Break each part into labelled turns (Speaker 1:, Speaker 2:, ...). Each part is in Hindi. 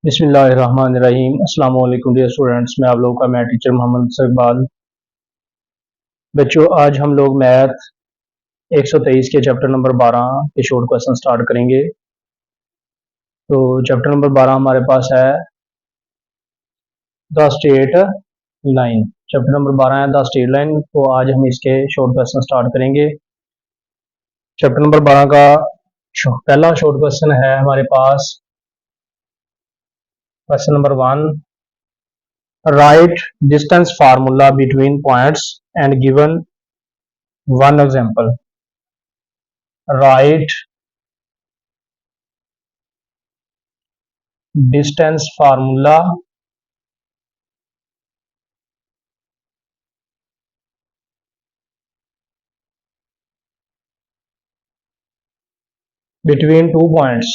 Speaker 1: बिस्मिल्लाहिर्रहमानिर्रहीम। अस्सलाम वालेकुम डियर स्टूडेंट्स, मैं आप लोगों का मैथ टीचर मोहम्मद इकबाल। बच्चों, आज हम लोग मैथ 123 के चैप्टर नंबर 12 के शॉर्ट क्वेश्चन स्टार्ट करेंगे। तो चैप्टर नंबर 12 हमारे पास है the straight line. Chapter number 12 है द स्ट्रेट लाइन। तो आज हम इसके शॉर्ट क्वेश्चन स्टार्ट करेंगे। चैप्टर नंबर 12 का पहला शॉर्ट क्वेश्चन है हमारे पास question number 1। Write distance formula between points and given one example. Write distance formula between 2 points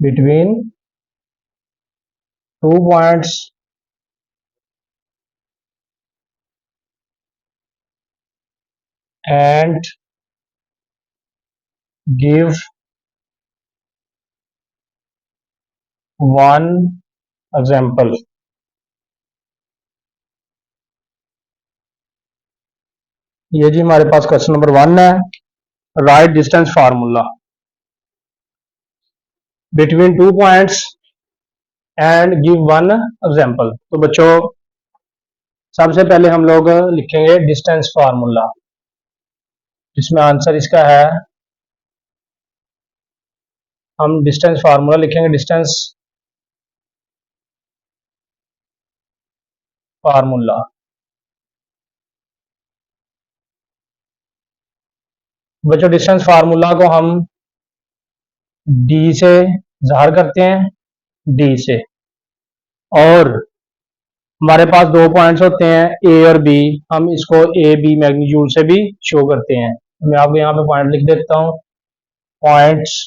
Speaker 1: between 2 points and give one example। ये जी हमारे पास क्वेश्चन नंबर 1 है। Right distance formula between 2 points and give one example. तो बच्चों, सबसे पहले हम लोग लिखेंगे डिस्टेंस फार्मूला, जिसमें आंसर इसका है, हम डिस्टेंस फार्मूला लिखेंगे। डिस्टेंस फार्मूला, बच्चों डिस्टेंस फार्मूला को हम डी से ज़ाहिर करते हैं, डी से। और हमारे पास 2 पॉइंट्स होते हैं ए और बी, हम इसको ए बी मैग्नीट्यूड से भी शो करते हैं। मैं आपको यहाँ पे पॉइंट लिख देता हूँ। पॉइंट्स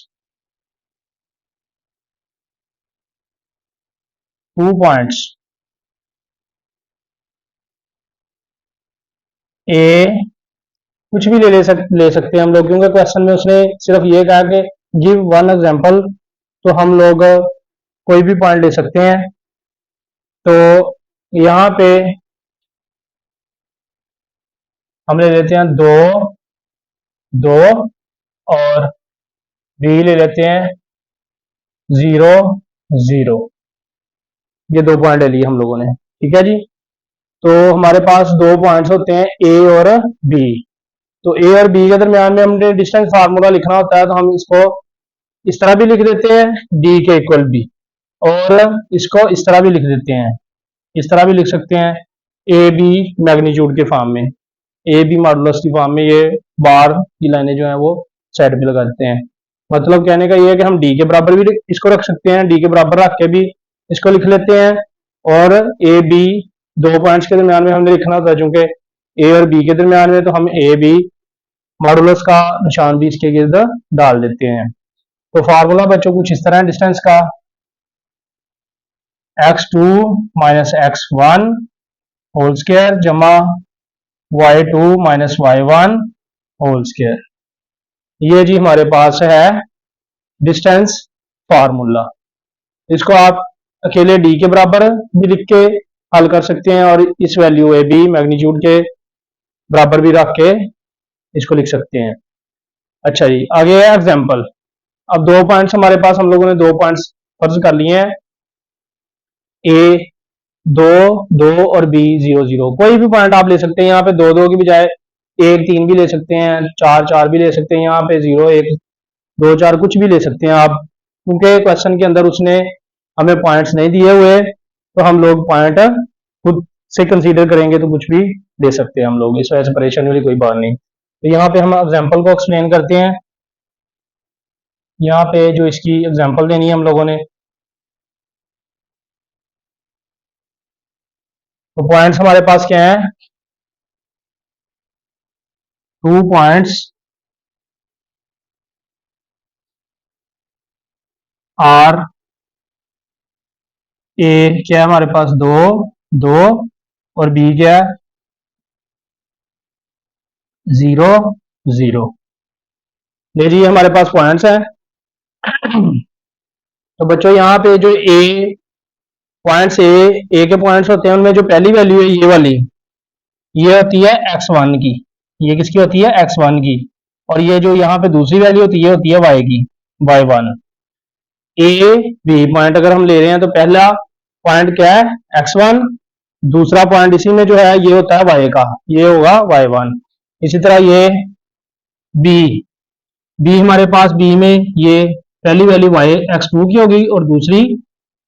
Speaker 1: 2 पॉइंट्स ए, कुछ भी ले सकते हैं हम लोग, क्योंकि क्वेश्चन में उसने सिर्फ ये कहा कि गिव वन एग्जांपल, तो हम लोग कोई भी पॉइंट ले सकते हैं। तो यहाँ पे हम ले लेते हैं दो दो, और बी ले लेते हैं 0 0। ये 2 पॉइंट ले लिए हम लोगों ने, ठीक है जी। तो हमारे पास 2 पॉइंट्स होते हैं ए और बी। तो ए और बी के दरमियान में हमने डिस्टेंस फार्मूला लिखना होता है, तो हम इसको इस तरह भी लिख देते हैं, डी के इक्वल बी, और इसको इस तरह भी लिख देते हैं, इस तरह भी लिख सकते हैं, ए बी मैग्नीट्यूड के फॉर्म में, ए बी मॉडुलस की फॉर्म में। ये बार की लाइनें जो है वो साइड पे लगा देते हैं। मतलब कहने का ये है कि हम डी के बराबर भी इसको रख सकते हैं, डी के बराबर रख के भी इसको लिख लेते हैं। और ए बी 2 पॉइंट्स के दरमियान में हमने लिखना होता है, चूंकि ए और बी के दरमियान में, तो हम ए बी मॉडुलस का निशान भी इसके गिर्द डाल देते हैं। तो फार्मूला बच्चों कुछ इस तरह है डिस्टेंस का, x2 minus x1 whole square जमा y2 minus y1 whole square. ये जी हमारे पास है डिस्टेंस फार्मूला। इसको आप अकेले डी के बराबर भी लिख के हल कर सकते हैं, और इस वैल्यू ए बी मैग्नीट्यूड के बराबर भी रख के इसको लिख सकते हैं। अच्छा जी, आगे है एग्जाम्पल। अब 2 पॉइंट्स हमारे पास, हम लोगों ने 2 पॉइंट्स फर्ज कर लिए हैं, ए 2 2 और बी 0 0। कोई भी पॉइंट आप ले सकते हैं, यहाँ पे 2 2 की बजाय 1 3 भी ले सकते हैं, 4 4 भी ले सकते हैं, यहाँ पे 0 1 2 4 कुछ भी ले सकते हैं आप, क्योंकि क्वेश्चन के अंदर उसने हमें पॉइंट्स नहीं दिए हुए, तो हम लोग पॉइंट खुद से कंसीडर करेंगे तो कुछ भी दे सकते हैं हम लोग, इस वजह से परेशानी वाली कोई बात नहीं। तो यहाँ पे हम एग्जाम्पल को एक्सप्लेन करते हैं। यहाँ पे जो इसकी एग्जाम्पल देनी है हम लोगों ने, तो पॉइंट्स हमारे पास क्या है, 2 पॉइंट्स आर ए क्या है हमारे पास, 2 2, और बी क्या है 0 0। ले जी हमारे पास पॉइंट्स हैं। तो बच्चों यहाँ पे जो पॉइंट्स ए के पॉइंट्स होते हैं, उनमें जो पहली वैल्यू है ये वाली, ये होती है x1 की। ये किसकी होती है? x1 की। और ये जो यहाँ पे दूसरी वैल्यू होती है y की, y1। ए बी पॉइंट अगर हम ले रहे हैं तो पहला पॉइंट क्या है? x1। दूसरा पॉइंट इसी में जो है ये होता है y का, ये होगा y1। इसी तरह ये बी बी हमारे पास बी में ये पहली वैल्यू x2 की होगी और दूसरी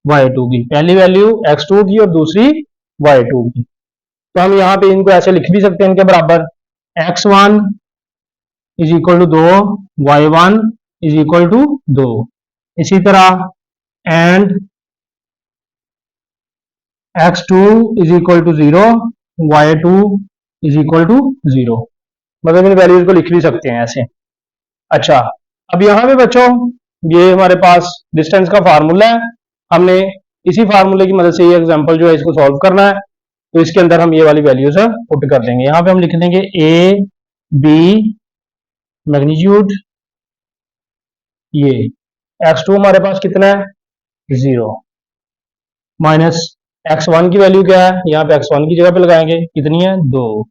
Speaker 1: y2 की। पहली वैल्यू x2 की और दूसरी y2 की। तो हम यहाँ पे इनको ऐसे लिख भी सकते हैं इनके बराबर, x1 is equal to 2, y1 is equal to 2। इसी तरह and x2 is equal to 0, y2 is equal to 0। मतलब इन वैल्यूज को लिख भी सकते हैं ऐसे। अच्छा, अब यहाँ पे बच्चों ये हमारे पास डिस्टेंस का फार्मूला है। हमने इसी फार्मूले की मदद से ये एग्जांपल जो है इसको सॉल्व करना है। तो इसके अंदर हम ये वाली वैल्यूज पुट कर देंगे। यहाँ पे हम लिख देंगे ए बी मैग्नीट्यूड, ये x2 हमारे पास कितना है? 0, माइनस x1 की वैल्यू क्या है? यहाँ पे x1 की जगह पे लगाएंगे, कितनी है? 2।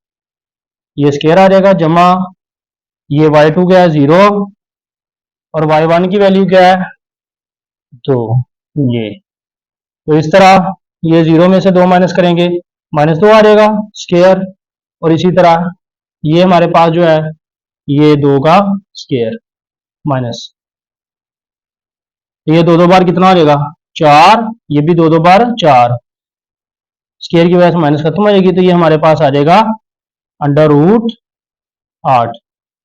Speaker 1: ये स्क्वायर आ जाएगा, जमा ये y2 क्या है? 0, और y1 की वैल्यू क्या है? 2। ये तो इस तरह ये 0 में से 2 माइनस करेंगे, -2 आ जाएगा स्क्वायर। और इसी तरह ये हमारे पास जो है ये 2 का स्क्वायर माइनस, ये दो बार कितना हो जाएगा? 4। ये भी दो बार 4, स्क्वायर की वजह से माइनस खत्म हो जाएगी। तो ये हमारे पास आ जाएगा √8।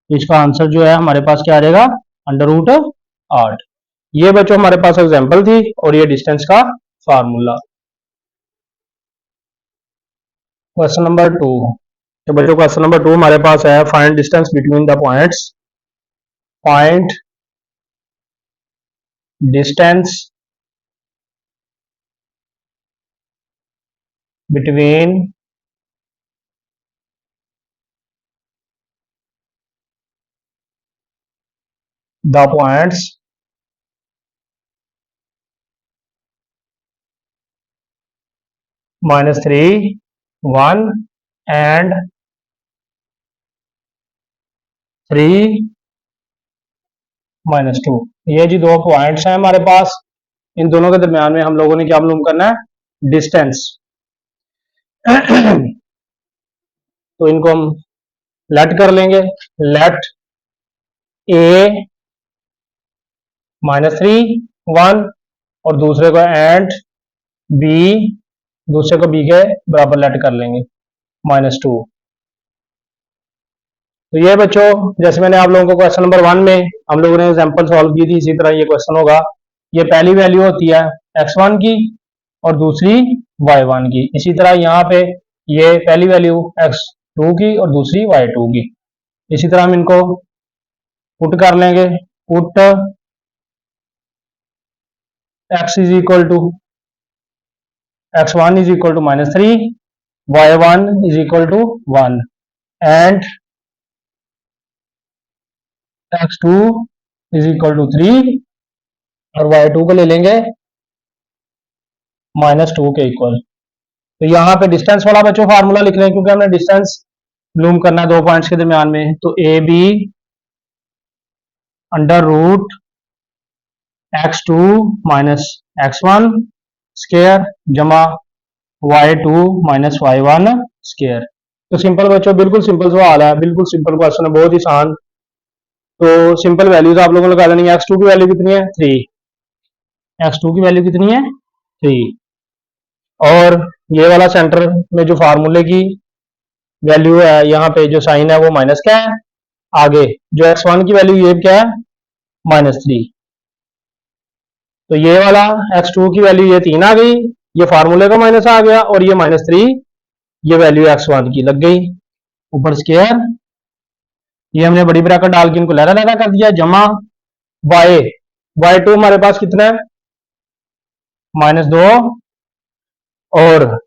Speaker 1: इसका आंसर जो है हमारे पास क्या आ जाएगा? √8। ये बच्चों हमारे पास एग्जांपल थी और ये डिस्टेंस का फार्मूला। Question number 2। तो बच्चों क्वेश्चन नंबर 2 हमारे पास है, find distance between the points. Point distance between the points -3 1 and 3 -2। ये जी दो पॉइंट्स हैं हमारे पास। इन दोनों के दरमियान में हम लोगों ने क्या मालूम करना है? डिस्टेंस। तो इनको हम लेट कर लेंगे। लेट ए -3 1 और दूसरे को एंड बी, दूसरे को बी के बराबर लेट कर लेंगे -2। तो ये बच्चों जैसे मैंने आप लोगों को क्वेश्चन नंबर 1 में हम लोगों ने एग्जांपल सॉल्व की थी, इसी तरह ये क्वेश्चन होगा। ये पहली वैल्यू होती है x1 की और दूसरी y1 की। इसी तरह यहाँ पे ये पहली वैल्यू x2 की और दूसरी y2 की। इसी तरह हम इनको पुट कर लेंगे। Put x is equal to x1 is equal to -3, y1 is equal to 1 and x2 is equal to 3 और y2 को ले लेंगे -2 के इक्वल। तो यहाँ पे डिस्टेंस वाला बच्चों फार्मूला लिख लें, क्योंकि हमने डिस्टेंस मालूम करना है दो पॉइंट्स के दरमियान में। तो A B √x2 -x1 square जमा y2 -y1 स्क्वायर। तो सिंपल बच्चों, बिल्कुल सिंपल सवाल है, बिल्कुल सिंपल क्वेश्चन है, बहुत ही आसान। तो सिंपल वैल्यूज आप लोगों ने लगा देनी है। x2 की वैल्यू कितनी है? 3। x2 की वैल्यू कितनी है? 3। और ये वाला सेंटर में जो फार्मूले की वैल्यू है, यहाँ पे जो साइन है वो माइनस क्या है? आगे जो x1 की वैल्यू ये क्या है? -3। तो ये वाला x2 की वैल्यू ये 3 आ गई, ये फार्मूले का माइनस आ गया, और ये -3 ये वैल्यू x1 की लग गई ऊपर स्क्वायर। ये हमने बड़ी ब्रैकेट डाल के इनको लहरा लहरा कर दिया, जमा y2 हमारे पास कितना है? -2, और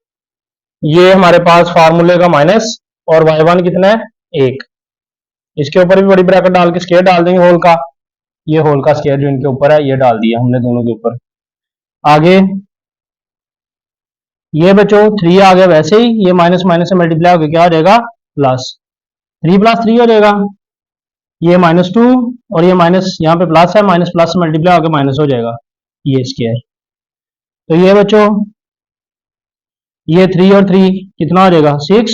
Speaker 1: ये हमारे पास फार्मूले का माइनस, और y1 कितना है? 1। इसके ऊपर भी बड़ी ब्रैकेट डाल के स्क्वायर डाल देंगे होल का, ये होल का स्क्वायर जो इनके ऊपर है ये डाल दिया हमने दोनों के ऊपर। आगे ये बच्चों 3 आ गया, वैसे ही ये माइनस माइनस से मल्टीप्लाई होकर क्या हो जाएगा प्लस, 3 + 3 हो जाएगा। ये -2 और ये माइनस यहाँ पे प्लस है, माइनस प्लस से मल्टीप्लाई होकर माइनस हो जाएगा ये स्क्वायर। तो ये बच्चों ये 3 और 3 कितना हो जाएगा 6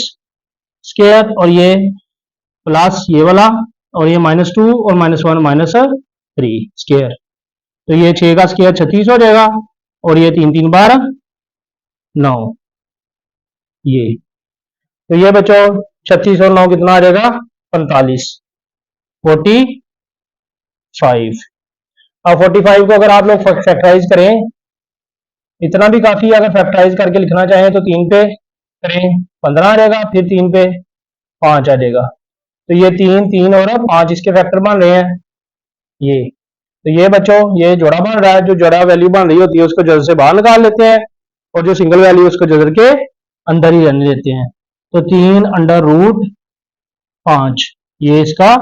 Speaker 1: स्क्वायर, और ये प्लस ये वाला और ये -2 और -1 -3 स्क्वायर। तो ये 6 का स्क्वायर 36 हो जाएगा, और ये 3 3 बार 9 ये। तो ये बच्चों 36 और 9 कितना आ जाएगा 45, 45। अब 45 को अगर आप लोग फैक्टराइज करें, इतना भी काफी है, अगर फैक्टराइज करके लिखना चाहें तो 3 पे करें 15 आ जाएगा, फिर 3 पे 5 आ जाएगा। तो ये 3 3 और 5 इसके फैक्टर बन रहे हैं ये। तो ये बच्चों ये जोड़ा बन रहा है, जो जोड़ा वैल्यू बन रही होती है उसको जड़ से बाहर निकाल लेते हैं, और जो सिंगल वैल्यू उसको जड़ के अंदर ही रहने देते हैं। तो 3/5 ये इसका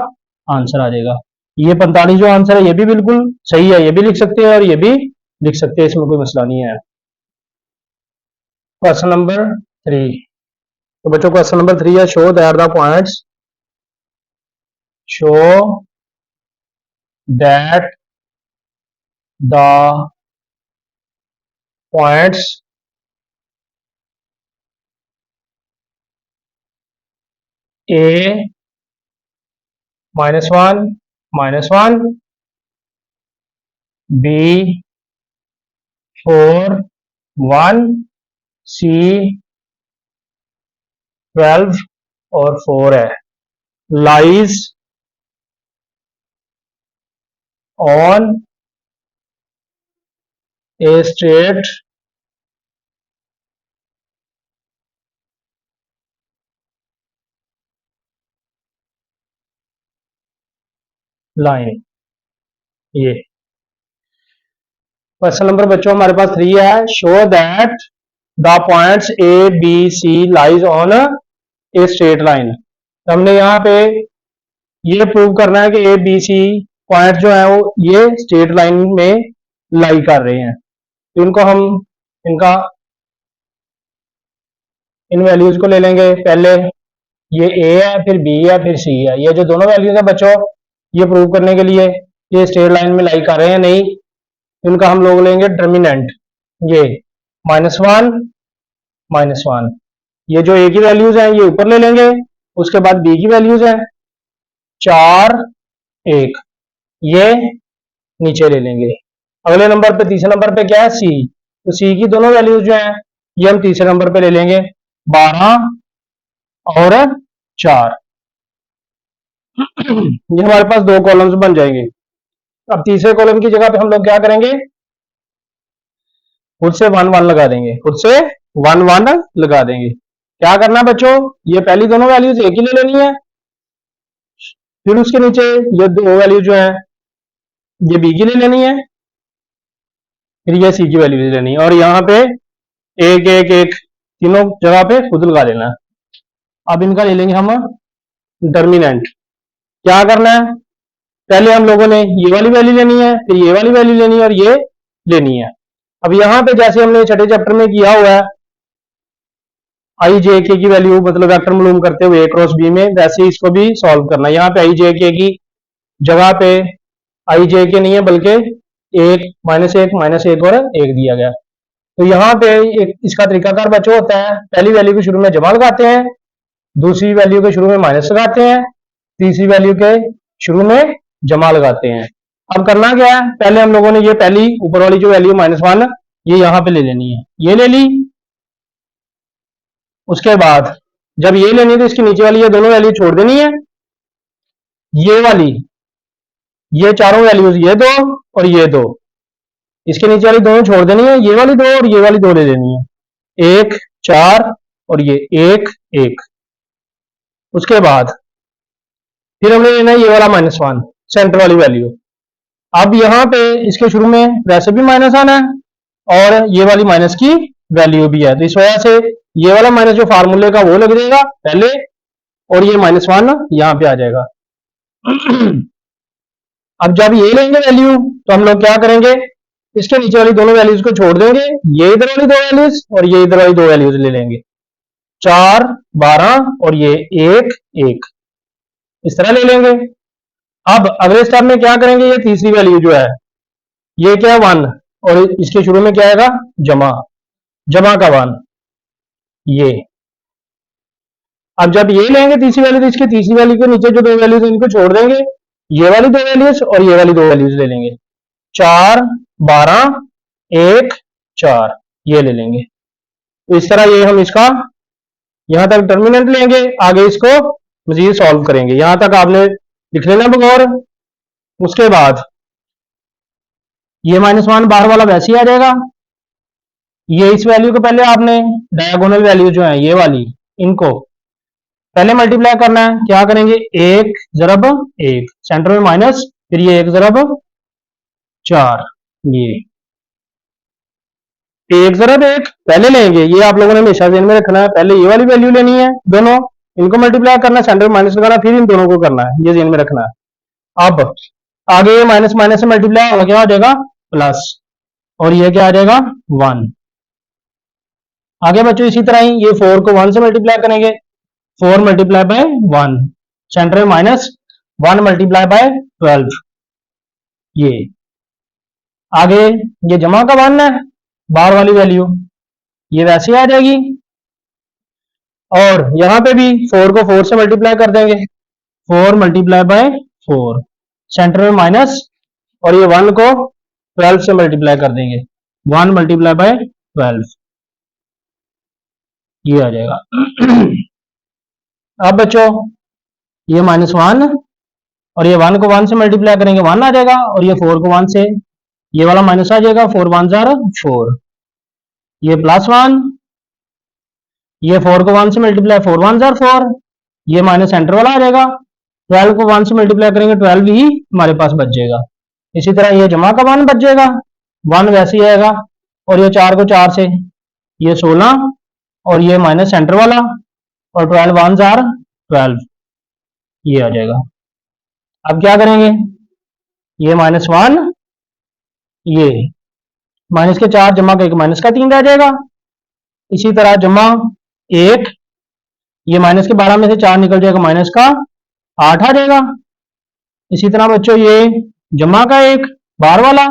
Speaker 1: आंसर आ जाएगा। ये 45 जो आंसर है ये भी बिल्कुल सही है, ये भी लिख सकते हैं और ये भी लिख सकते हैं, इसमें कोई मसला नहीं है। क्वेश्चन नंबर 3, तो बच्चों क्वेश्चन नंबर 3 है, show that the points, show that the points A -1 -1, B 4 1, C 12 और 4 है, lies on a straight line. ये क्वेश्चन नंबर बच्चों हमारे पास 3 है, show that the points A B C lies on a straight line. हमने यहाँ पे ये प्रूव करना है कि ए बी सी पॉइंट जो है वो ये स्ट्रेट लाइन में लाई कर रहे हैं। तो इनको हम इनका इन वैल्यूज को ले लेंगे, पहले ये ए है, फिर बी है, फिर सी है। ये जो दोनों वैल्यूज है बच्चों, ये प्रूव करने के लिए ये स्ट्रेट लाइन में लाई कर रहे हैं नहीं, इनका हम लोग लेंगे डिटरमिनेंट, ये -1 -1। ये जो ए की वैल्यूज हैं ये ऊपर ले लेंगे, उसके बाद बी की वैल्यूज हैं 4 1, ये नीचे ले लेंगे। अगले नंबर पे तीसरे नंबर पे क्या है सी, तो सी की दोनों वैल्यूज जो हैं ये हम तीसरे नंबर पे ले लेंगे 12 और 4। ये हमारे पास 2 कॉलम्स बन जाएंगे। अब तीसरे कॉलम की जगह पे हम लोग क्या करेंगे, खुद से 1 1 लगा देंगे, खुद से 1 1 लगा देंगे। क्या करना है बच्चों, ये पहली दोनों वैल्यूज एक ही ले लेनी है, फिर उसके नीचे ये 2 वैल्यू जो है ये बी की ले लेनी है, फिर ये सी की वैल्यू ले लेनी है, और यहाँ पे 1 1 1 तीनों जगह पे खुद लगा देना है। अब इनका ले लेंगे हम डिटरमिनेंट। क्या करना है, पहले हम लोगों ने ये वाली वैल्यू लेनी है, फिर ये वाली वैल्यू लेनी है और ये लेनी है। अब यहां पे जैसे हमने छठे चैप्टर में किया हुआ है आई जे के की वैल्यू मतलब वेक्टर मालूम करते हुए ए क्रॉस बी में, वैसे ही इसको भी सॉल्व करना है। यहाँ पे आई जे के की जगह पे आई जे के नहीं है बल्कि 1 -1 और 1 दिया गया। तो यहाँ पे एक इसका तरीकाकार बच्चों होता है, पहली वैल्यू के शुरू में जमा लगाते हैं, दूसरी वैल्यू के शुरू में माइनस लगाते हैं, तीसरी वैल्यू के शुरू में जमा लगाते हैं। अब करना क्या है, पहले हम लोगों ने ये पहली ऊपर वाली जो वैल्यू -1 ये यहां पे ले लेनी है, ये ले ली। उसके बाद जब ये लेनी है तो इसके नीचे वाली ये दोनों वैल्यू छोड़ देनी है, ये वाली ये चारों वैल्यूज ये 2 और ये 2, इसके नीचे वाली दोनों छोड़ देनी है, ये वाली 2 और ये वाली 2 ले लेनी है, 1 4 और ये 1 1। उसके बाद फिर हमने लेना है ये वाला -1 सेंटर वाली वैल्यू। अब यहाँ पे इसके शुरू में वैसे भी माइनस आना है और ये वाली माइनस की वैल्यू भी है, तो इस वजह से ये वाला माइनस जो फार्मूले का वो लग जाएगा पहले, और ये -1 यहाँ पे आ जाएगा। अब जब ये लेंगे वैल्यू तो हम लोग क्या करेंगे, इसके नीचे वाली दोनों वैल्यूज को छोड़ देंगे, ये इधर वाली दो वैल्यूज और ये इधर वाली दो वैल्यूज ले लेंगे, 4 12 और ये 1 1, इस तरह ले लेंगे। अब अगले स्टेप में क्या करेंगे, ये तीसरी वैल्यू जो है ये क्या है 1, और इसके शुरू में क्या आएगा, जमा, जमा का 1 ये। अब जब ये लेंगे तीसरी वैल्यू तो इसकी तीसरी वैल्यू के नीचे जो दो वैल्यूज इनको छोड़ देंगे, ये वाली दो वैल्यूज और ये वाली दो वैल्यूज ले लेंगे, 4 12 1 4 ये ले लेंगे। तो इस तरह ये हम इसका यहां तक डिटर्मिनेंट लेंगे, आगे इसको मजीद सॉल्व करेंगे, यहां तक आपने लिख लेना बगौर। उसके बाद ये -1 बाहर वाला वैसे ही आ जाएगा, ये इस वैल्यू को पहले आपने डायगोनल वैल्यू जो है ये वाली इनको पहले मल्टीप्लाई करना है, क्या करेंगे, 1 ज़रब 1 सेंटर में माइनस, फिर ये 1 ज़रब 4, ये 1 ज़रब 1 पहले लेंगे, ये आप लोगों ने हमेशा ध्यान में रखना है, पहले ये वाली वैल्यू लेनी है, दोनों इनको मल्टीप्लाई करना है, सेंटर में माइनस लगाना, फिर इन दोनों को करना है, ये ध्यान में रखना है। अब आगे ये माइनस माइनस से मल्टीप्लाई होगा, क्या हो जाएगा, प्लस, और ये क्या आ जाएगा 1। आगे बच्चों इसी तरह ही ये 4 को 1 से मल्टीप्लाई करेंगे, 4 मल्टीप्लाई बाय 1 सेंटर में माइनस, 1 मल्टीप्लाई बाय 12, ये आगे ये जमा का 1 है, बाहर वाली वैल्यू ये वैसे आ जाएगी, और यहां पे भी 4 को 4 से मल्टीप्लाई कर देंगे, 4 मल्टीप्लाई बाय 4 सेंटर में माइनस, और ये 1 को 12 से मल्टीप्लाई कर देंगे, 1 मल्टीप्लाई बाय 12 ये आ जाएगा। अब बच्चों ये -1 और ये 1 को 1 से मल्टीप्लाई करेंगे 1 आ जाएगा, और ये 4 को 1 से ये वाला माइनस आ जाएगा, 4 1 जार 4, ये +1, ये 4 को 1 से मल्टीप्लाई 4 1 जार 4, ये माइनस सेंटर वाला आ जाएगा, 12 को 1 से मल्टीप्लाई करेंगे 12 ही हमारे पास बच जाएगा। इसी तरह ये जमा का 1 बच जाएगा, 1 वैसे ही आएगा, और ये 4 को 4 से ये 16, और ये माइनस सेंटर वाला, और 12 1 जार 12 ये आ जाएगा। अब क्या करेंगे, ये -1, ये माइनस के 4 जमा का 1 माइनस का 3 रह जाएगा, इसी तरह जमा 1, ये माइनस के 12 में से 4 निकल जाएगा, माइनस का 8 आ जाएगा। इसी तरह बच्चों ये जमा का 1 बाहर वाला,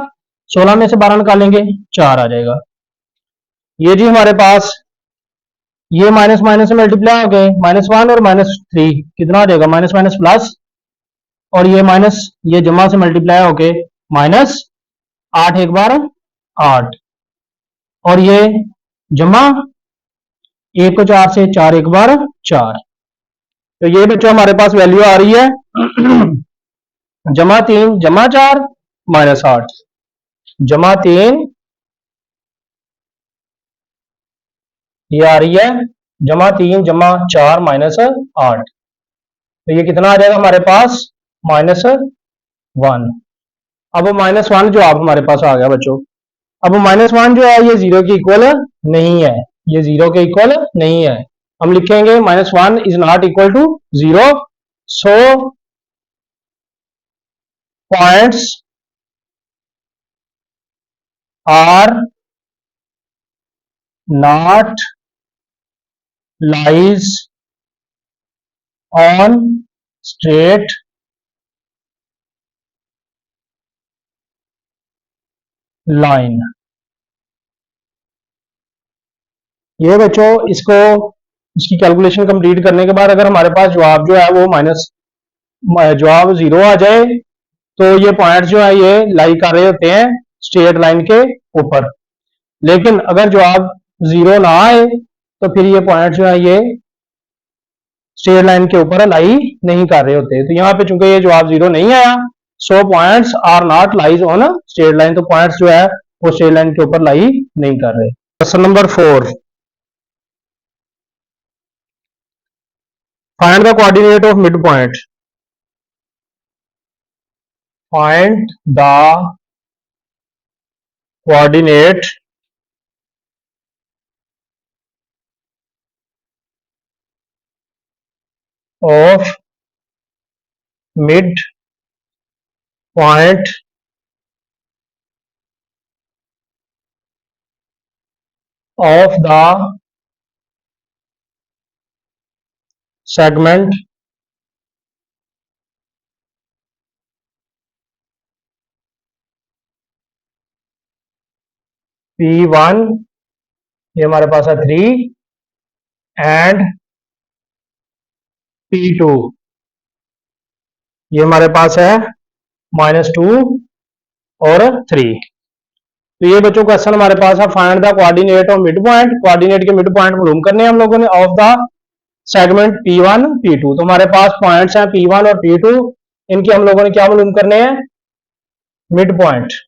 Speaker 1: 16 में से 12 निकालेंगे 4 आ जाएगा। ये जी हमारे पास ये माइनस माइनस से मल्टीप्लाई हो गए, -1 और -3 कितना हो जाएगा, माइनस माइनस प्लस, और ये माइनस ये जमा से मल्टीप्लाई होके -8 एक बार 8, और ये जमा 1 को 4 से 4 एक बार 4, तो ये बच्चों हमारे पास वैल्यू आ रही है जमा 3 जमा 4 -8, जमा 3 ये आ रही है जमा 3 जमा 4 -8, तो ये कितना आ जाएगा हमारे पास -1। अब -1 जो आप हमारे पास आ गया बच्चों, अब -1 जो है ये 0 के इक्वल नहीं है, ये 0 के इक्वल नहीं है, हम लिखेंगे -1 is not equal to 0, so points are not lies on straight line. ये बच्चों इसको इसकी कैलकुलेशन कंप्लीट करने के बाद अगर हमारे पास जवाब जो है वो जवाब 0 आ जाए, तो ये पॉइंट जो है ये लाई कर रहे होते हैं स्ट्रेट लाइन के ऊपर, लेकिन अगर जवाब 0 ना आए तो फिर ये पॉइंट जो है ये स्ट्रेट लाइन के ऊपर लाई नहीं कर रहे होते। तो यहाँ पे चूंकि ये जवाब 0 नहीं आया, so points are not lies on straight line, तो पॉइंट्स जो है वो स्ट्रेट लाइन के ऊपर लाई नहीं कर रहे। Question number 4, find the coordinate of mid point. Find the coordinate of mid point of the segment P1, ये हमारे पास है 3 एंड P2, ये हमारे पास है -2 और 3। तो ये बच्चों क्वेश्चन हमारे पास है, find the coordinate of mid point, coordinate के मिड पॉइंट मालूम करने हैं हम लोगों ने of the segment P1 P2। तो हमारे पास पॉइंट्स हैं P1 और P2, इनके हम लोगों ने क्या मालूम करने हैं, मिड पॉइंट।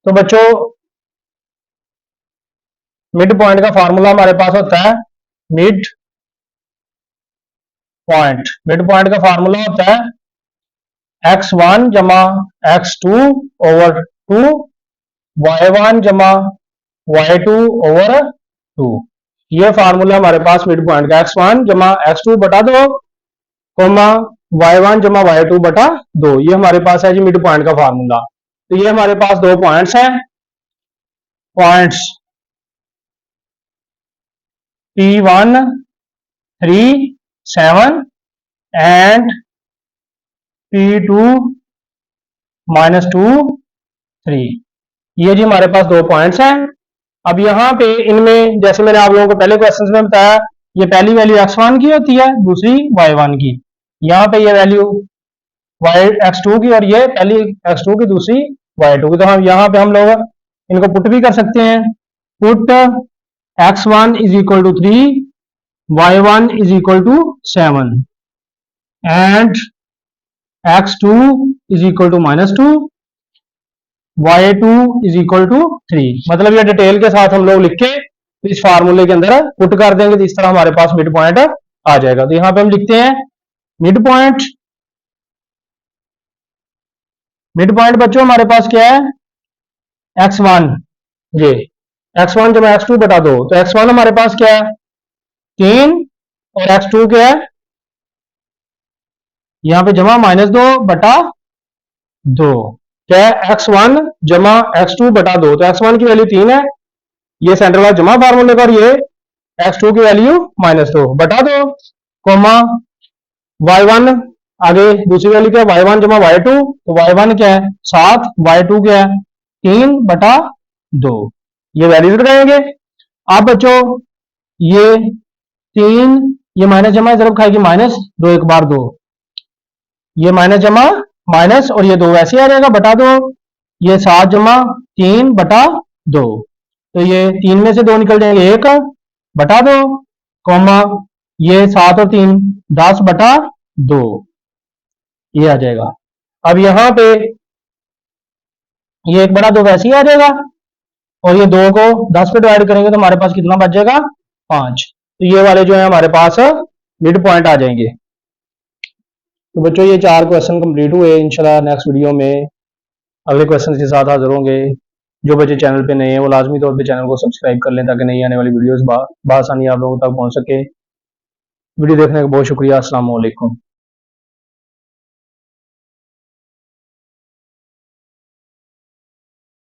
Speaker 1: तो बच्चों मिड पॉइंट का फॉर्मूला हमारे पास होता है मिड पॉइंट का फॉर्मूला होता है x1 जमा x2 ओवर 2, y1 जमा y2 ओवर 2। ये फार्मूला हमारे पास मिड पॉइंट का, x1 जमा x2 बटा 2 कोमा y1 जमा y2 बटा 2, ये हमारे पास है जी मिड पॉइंट का फार्मूला। तो ये हमारे पास दो पॉइंट्स हैं, पॉइंट्स P1 3 7 एंड P2 -2 3, ये जी हमारे पास दो पॉइंट्स हैं। अब यहाँ पे इनमें जैसे मैंने आप लोगों को पहले क्वेश्चन में बताया, ये पहली वैल्यू x1 की होती है, दूसरी y1 की। यहाँ पे ये वैल्यू x2 की और ये पहली x2 की, दूसरी y2 की। तो हम यहाँ पे हम लोग इनको पुट भी कर सकते हैं। Put x1 is equal to 3, y1 is equal to 7 and x2 is equal to -2, y2 is equal to 3। मतलब ये डिटेल के साथ हम लोग लिख के इस फार्मूले के अंदर पुट कर देंगे, तो इस तरह हमारे पास मिड पॉइंट आ जाएगा। तो यहां पे हम लिखते हैं मिड पॉइंट बच्चों हमारे पास क्या है, x1, ये x1 जमा x2 बटा 2। तो x1 हमारे पास क्या है 3 और x2 क्या है, यहां पे जमा -2 बटा 2, क्या है x1 जमा x2 बटा 2। तो x1 की वैल्यू 3 है, ये सेंटर वाला जमा फार्मूले पर, ये x2 की वैल्यू -2 बटा 2 कोमा y1 आगे दूसरी वैल्यू क्या है y1 जमा y2। तो y1 क्या है 7, y2 क्या है 3 बटा 2, ये वैल्यूज लगाएंगे। अब बच्चों ये 3, ये माइनस जमा जरूर खाएगी -2, एक बार 2, ये माइनस जमा माइनस और ये 2 वैसे आ जाएगा बटा 2, ये 7 जमा 3 बटा 2। तो ये 3 में से 2 निकल जाएंगे 1 बटा 2 कोमा ये 7 और 3 10 बटा 2, ये आ जाएगा। अब यहां पे ये 1 बटा 2 वैसे ही आ जाएगा और ये 2 को 10 पे डिवाइड करेंगे तो हमारे पास कितना बच जाएगा 5। तो ये वाले जो है हमारे पास मिड पॉइंट आ जाएंगे। तो बच्चों ये 4 क्वेश्चन कंप्लीट हुए। इंशाल्लाह नेक्स्ट वीडियो में अगले क्वेश्चन के साथ हाजिर होंगे। जो बच्चे चैनल पे नए हैं वो लाजमी तौर पे चैनल को सब्सक्राइब कर लें ताकि नई आने वाली वीडियोस बआसानी आप लोगों तक पहुंच सके। वीडियो देखने का बहुत शुक्रिया। अस्सलाम वालेकुम।